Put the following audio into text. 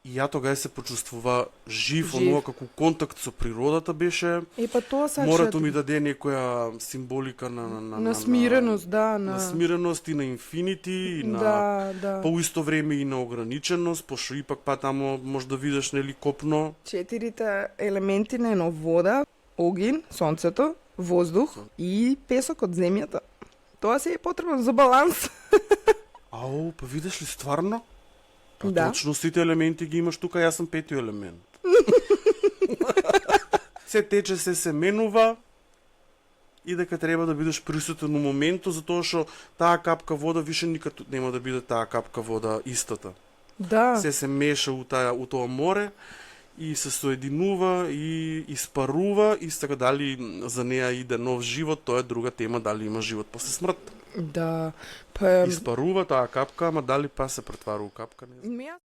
И ја тогаш се почувствува жив, онова како контакт со природата беше. Па тоа Морето ми даде некоја символика на смиреност, на смиреност и на инфинити, и на да. по исто време и на ограниченост, пошто ипак па тамо може да видиш нели копно. 4 елементи на едно: вода, огин, сонцето, воздух и песок од земјата. Тоа се е потребно за баланс. Ау, па видиш ли стварно? Па Да. точно сите елементи ги имаш тука, јас сум 5-ти елемент. Се тече, се менува и дека треба да бидеш присутен у моментот, затоа што таа капка вода више никад нема да биде таа капка вода истата. Да. Се меша у тоа море и се соединува и испарува и сега дали за неа иде нов живот, тоа е друга тема, дали има живот после смрт. Да. Па Испарува таа капка, ама дали па се претвара у капка, не знам.